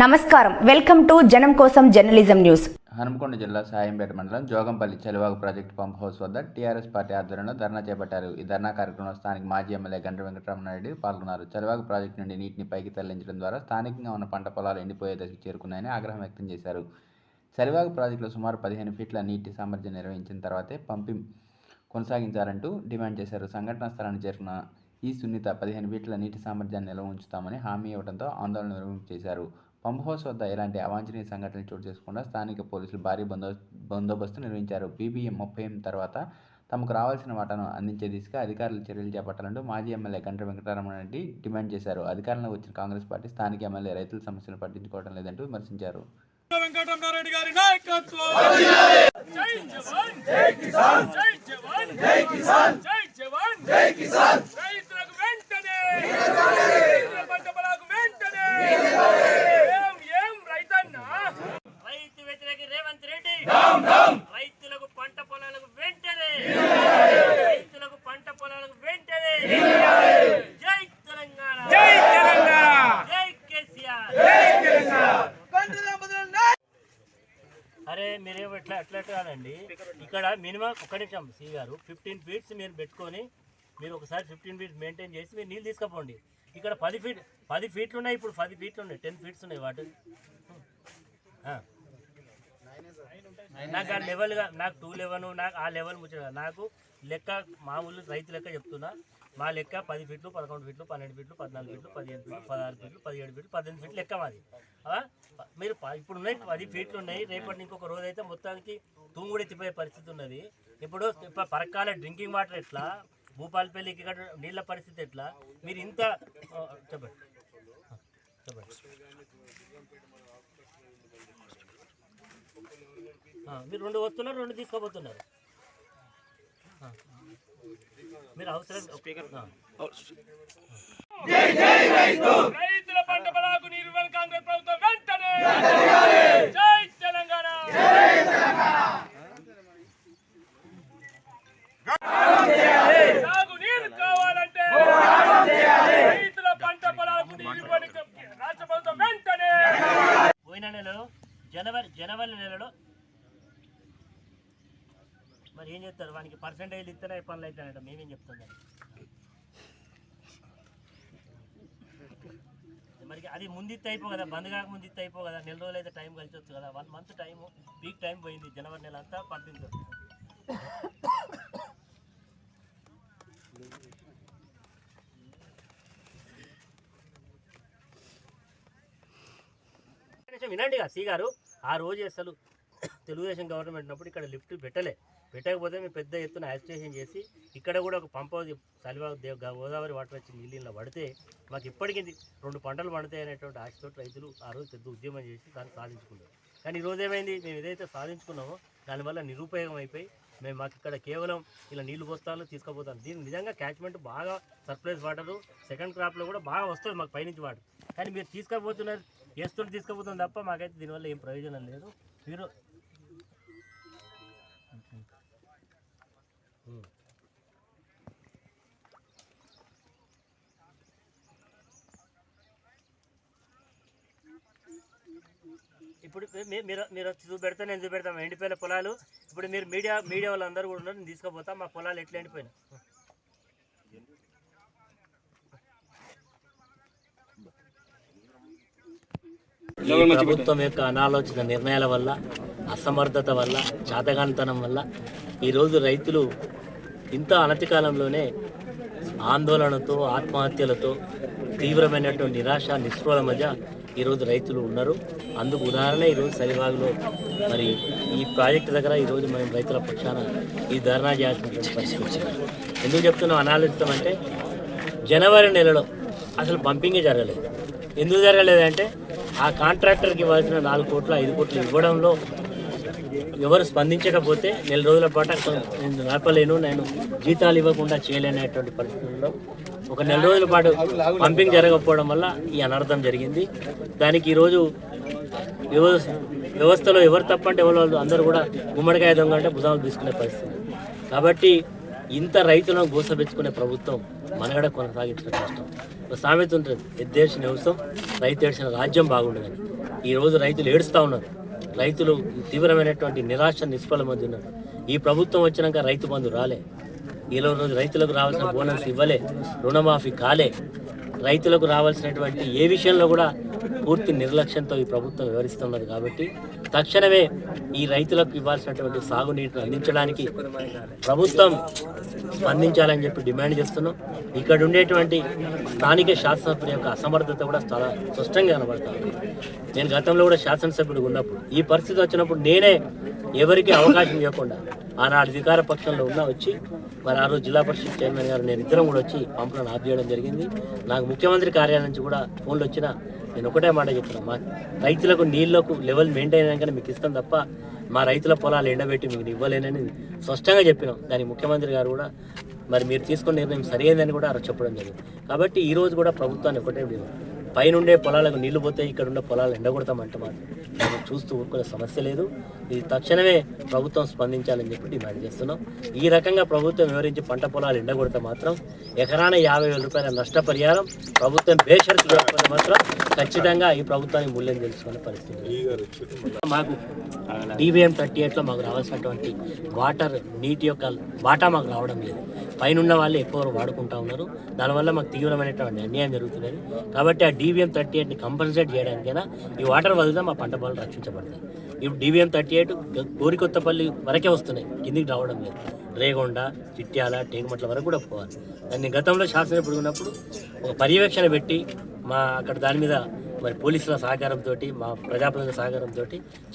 నమస్కారం, welcome to జనం కోసం జర్నలిజం న్యూస్. హనుమకొండ జిల్లా సాయంపేట మండలం Jogampalli Chalivagu project pump house వద్ద టీఆర్ఎస్ పార్టీ ఆధ్వర్యంలో ధర్నా చేపట్టారు. ఈ ధర్నా కార్యక్రమంలో స్థానిక మాజీ ఎమ్మెల్యే గండ్ర వెంకటరమణారెడ్డి పాల్గొన్నారు. చలివాగు ప్రాజెక్టు నుండి నీటిని పైకి తరలించడం ద్వారా స్థానికంగా ఉన్న పంట పొలాలు ఎండిపోయే దశకు చేరుకున్నాయని ఆగ్రహం వ్యక్తం చేశారు. చలివాగు ప్రాజెక్టులో సుమారు 15 ఫీట్ల నీటి సామర్థ్యం నిర్వహించిన తర్వాతే పంపింగ్ కొనసాగించాలంటూ డిమాండ్ చేశారు. సంఘటనా స్థలానికి చేరుకున్న ఈ సున్నిత 15 ఫీట్ల నీటి సామర్థ్యాన్ని నిల్వ ఉంచుతామని హామీ ఇవ్వడంతో ఆందోళన విరమించేశారు. పంప్ హౌస్ వద్ద ఎలాంటి అవాంఛనీయ సంఘటనలు చోటు చేసుకుండా స్థానిక పోలీసులు భారీ బందోబస్తు నిర్వహించారు. PBM 30 తర్వాత తమకు రావాల్సిన వాటాను అందించే దిశగా అధికారులు చర్యలు చేపట్టాలంటూ మాజీ ఎమ్మెల్యే గండ్ర వెంకటరమణారెడ్డి డిమాండ్ చేశారు. అధికారంలో వచ్చిన కాంగ్రెస్ పార్టీ స్థానిక ఎమ్మెల్యే రైతుల సమస్యలు పట్టించుకోవడం లేదంటూ విమర్శించారు. రైతులకు పంట పొలాలకు వెంటనే జై తెలంగాణ, జై కేసీఆర్. అరే మీరేమో అట్లా కాదండి, ఇక్కడ మినిమం ఒక్క నిమిషం సి గారు 15 ఫీట్స్ మీరు పెట్టుకొని మీరు ఒకసారి 15 ఫీట్స్ మెయింటైన్ చేసి మీరు నీళ్ళు తీసుకుపోండి. ఇక్కడ 10 ఫీట్లు ఉన్నాయి, ఇప్పుడు 10 ఫీట్లు ఉన్నాయి, 10 ఫీట్స్ ఉన్నాయి వాటర్. నాకు ఆ లెవెల్గా నాకు 211 నాకు ఆ లెవెల్ ముచ్చట నాకు లెక్క మామూలు రైతు లెక్క చెప్తున్నా. మా లెక్క 10 ఫీట్లు 11 ఫీట్లు 12 ఫీట్లు 14 ఫీట్లు 15 ఫీట్లు 16 ఫీట్లు 17 ఫీట్లు 18 ఫీట్లు లెక్క మాది. మీరు ఇప్పుడు ఉన్నాయి 10 ఫీట్లు ఉన్నాయి, రేపటి ఇంకొక రోజు అయితే మొత్తానికి తూముడు ఎత్తిపోయే పరిస్థితి ఉన్నది. ఇప్పుడు పరకాల డ్రింకింగ్ వాటర్ ఎట్లా, భూపాలపల్లికి ఇక్కడ నీళ్ళ పరిస్థితి ఎట్లా, మీరు ఇంత చెప్పండి. మీరు 2 వస్తున్నారు, 2 తీసుకోబోతున్నారు. మీరు అవసరం రైతుల పంట పొలాలకు నీరు కాంగ్రెస్ ప్రభుత్వం వెంటనే. జై తెలంగాణ, సాగు నీరు కావాలంటే రైతుల పంట పొలాలకు నీరు రాష్ట్ర ప్రభుత్వం వెంటనే. పోయిన నెలలో జనవరి నెలలో మరి ఏం చెప్తారు, వానికి పర్సెంటేజ్ ఇస్తేనే పనులు అవుతానంట. మేమేం చెప్తాం మరి అది ముందిత్తే అయిపో కదా, బంద్ కాక ముందిత్తే అయిపో కదా, నెల రోజులు అయితే టైం కలిసి వచ్చు కదా. 1 మంత్ టైము పీక్ టైం పోయింది, జనవరి నెల అంతా పంపించారు. వినండి సి గారు, ఆ రోజు అసలు తెలుగుదేశం గవర్నమెంట్ ఉన్నప్పుడు ఇక్కడ లిఫ్ట్ పెట్టకపోతే మేము పెద్ద ఎత్తున యాజిటేషన్ చేసి ఇక్కడ కూడా ఒక pump house Chalivagu Godavari water వచ్చి నీళ్ళ పడితే మాకు ఇప్పటికీ 2 పంటలు పండుతాయి అనేటువంటి ఆశతో రైతులు ఆ రోజు పెద్ద ఉద్యమం చేసి దాన్ని సాధించుకున్నారు. కానీ ఈరోజు ఏమైంది, మేము ఏదైతే సాధించుకున్నామో దానివల్ల నిరుపయోగం అయిపోయి మాకు ఇక్కడ కేవలం ఇలా నీళ్లు పోస్తాను తీసుకుపోతాను. దీన్ని నిజంగా క్యాచ్మెంట్ బాగా సర్ప్లైజ్ వాటరు సెకండ్ క్రాప్లో కూడా బాగా వస్తుంది మాకు పైనుంచి వాటర్. కానీ మీరు తీసుకుపోతున్నారు, వేస్తుంటే తీసుకుపోతుంది తప్ప మాకైతే దీనివల్ల ఏం ప్రయోజనం లేదు. మీరు ఇప్పుడు మీరు వచ్చి చూపెడతా, నేను చూపెడతాం ఎండిపోయిన పొలాలు. ఇప్పుడు మీరు మీడియా వాళ్ళందరూ కూడా ఉన్నారు, నేను తీసుకుపోతా మా పొలాలు ఎట్లా ఎండిపోయినా. ప్రభుత్వం యొక్క అనాలోచిత నిర్ణయాల వల్ల, అసమర్థత వల్ల, చాతగానితనం వల్ల ఈరోజు రైతులు ఇంత అనతి కాలంలోనే ఆందోళనతో, ఆత్మహత్యలతో, తీవ్రమైనటువంటి నిరాశ నిస్పృహల మధ్య ఈరోజు రైతులు ఉన్నారు. అందుకు ఉదాహరణ ఈరోజు చలివాగులో మరి ఈ ప్రాజెక్టు దగ్గర ఈరోజు మనం రైతుల పక్షాన ఈ ధర్నా చేయాల్సినటువంటి పరిస్థితి వచ్చింది. ఎందుకు చెప్తున్నాం అనాలోచితం అంటే, జనవరి నెలలో అసలు పంపింగే జరగలేదు. ఎందుకు జరగలేదంటే ఆ కాంట్రాక్టర్కి ఇవ్వాల్సిన 4 కోట్లు 5 కోట్లు ఇవ్వడంలో ఎవరు స్పందించకపోతే నెల రోజుల పాటు నేను నడపలేను, నేను జీతాలు ఇవ్వకుండా చేయలేనటువంటి పరిస్థితుల్లో ఒక నెల రోజుల పాటు పంపింగ్ జరగకపోవడం వల్ల ఈ అనర్థం జరిగింది. దానికి ఈరోజు వ్యవస్థలో ఎవరు తప్పంటే ఎవరు అందరూ కూడా గుమ్మడికాయ దొంగ అంటే భుజాలు తీసుకునే పరిస్థితి. కాబట్టి ఇంత రైతులను గోసపెచ్చుకునే ప్రభుత్వం మనగడ కొనసాగించడం కష్టం. సామెత ఉంటుంది, ఎద్దేసిన వ్యవసాయం రైతు ఏడ్చిన రాజ్యం బాగుండదని. ఈరోజు రైతులు ఏడుస్తూ ఉన్నారు. రైతులు తీవ్రమైనటువంటి నిరాశ నిస్పల మధ్య ఉన్నారు. ఈ ప్రభుత్వం వచ్చినాక రైతు బంధు రాలే, ఈరోజు రైతులకు రావాల్సిన బోనస్ ఇవ్వలే, రుణమాఫీ కాలే, రైతులకు రావాల్సినటువంటి ఏ విషయంలో కూడా పూర్తి నిర్లక్ష్యంతో ఈ ప్రభుత్వం వివరిస్తున్నది. కాబట్టి తక్షణమే ఈ రైతులకు ఇవ్వాల్సినటువంటి సాగునీటిని అందించడానికి ప్రభుత్వం స్పందించాలని చెప్పి డిమాండ్ చేస్తున్నాం. ఇక్కడ ఉండేటువంటి స్థానిక శాసనసభ్యుల యొక్క అసమర్థత కూడా చాలా స్పష్టంగా కనబడుతుంది. నేను గతంలో కూడా శాసనసభ్యుడు ఉన్నప్పుడు ఈ పరిస్థితి వచ్చినప్పుడు నేనే ఎవరికి అవకాశం ఇవ్వకుండా ఆనాడు అధికార పక్షంలో వచ్చి మరి ఆ రోజు జిల్లా పరిషత్ చైర్మన్ గారు నేను ఇద్దరం కూడా వచ్చి పంపులను ఆఫ్ చేయడం జరిగింది. నాకు ముఖ్యమంత్రి కార్యాలయం నుంచి కూడా ఫోన్లు వచ్చినా నేను ఒకటే మాట చెప్తున్నా, మా రైతులకు నీళ్లకు లెవెల్ మెయింటైన్ అయ్యాకనే మీకు ఇస్తాం తప్ప మా రైతుల పొలాలు ఎండబెట్టి మీకు ఇవ్వలేనని స్పష్టంగా చెప్పినాం. దానికి ముఖ్యమంత్రి గారు కూడా మరి మీరు తీసుకున్న నిర్ణయం సరైనదని కూడా చెప్పడం జరిగింది. కాబట్టి ఈరోజు కూడా ప్రభుత్వాన్ని ఒకటే పైనుండే పొలాలకు నీళ్లు పోతే ఇక్కడ ఉండే పొలాలు ఎండగొడతామంటే మాత్రం మనం చూస్తూ ఊరుకునే సమస్య లేదు. ఇది తక్షణమే ప్రభుత్వం స్పందించాలని చెప్పి డిమాండ్ చేస్తున్నాం. ఈ రకంగా ప్రభుత్వం వివరించి పంట పొలాలు ఎండగొడితే మాత్రం ఎకరాన 50,000 రూపాయల నష్టపరిహారం ప్రభుత్వం బేషరతు చేయకపోతే మాత్రం ఖచ్చితంగా ఈ ప్రభుత్వానికి మూల్యం తెలుసుకునే పరిస్థితి. మాకు DBM 38లో మాకు రావాల్సినటువంటి వాటర్ నీటి యొక్క వాటా మాకు రావడం లేదు. పైన వాళ్ళు ఎక్కువ వాడుకుంటా ఉన్నారు. దానివల్ల మాకు తీవ్రమైనటువంటి అన్యాయం జరుగుతున్నది. కాబట్టి ఆ DBM 38ని కంపల్సరీ చేయడానికైనా ఈ వాటర్ వదిలితే మా పంట పొలాలు రక్షించబడతాయి. ఇప్పుడు DBM 38 గోరికొత్తపల్లి వరకే వస్తున్నాయి, కిందికి రావడం లేదు. రేగొండ, చిట్యాల, టేకుమట్ల వరకు కూడా పోవాలి. దాన్ని గతంలో శాసనసభ్యుడు ఉన్నప్పుడు ఒక పర్యవేక్షణ పెట్టి మా అక్కడ దాని మీద మరి పోలీసుల సహకారంతో మా ప్రజాప్రతినిధుల సహకారంతో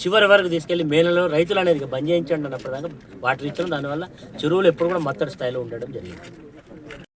చివరి వరకు తీసుకెళ్లి మేలలో రైతులు అనేది బంద్ చేయించండి అన్నప్పటిదాకా వాటర్ ఇచ్చడం, దానివల్ల చెరువులు ఎప్పుడు కూడా మత్తడి స్థాయిలో ఉండడం జరిగింది.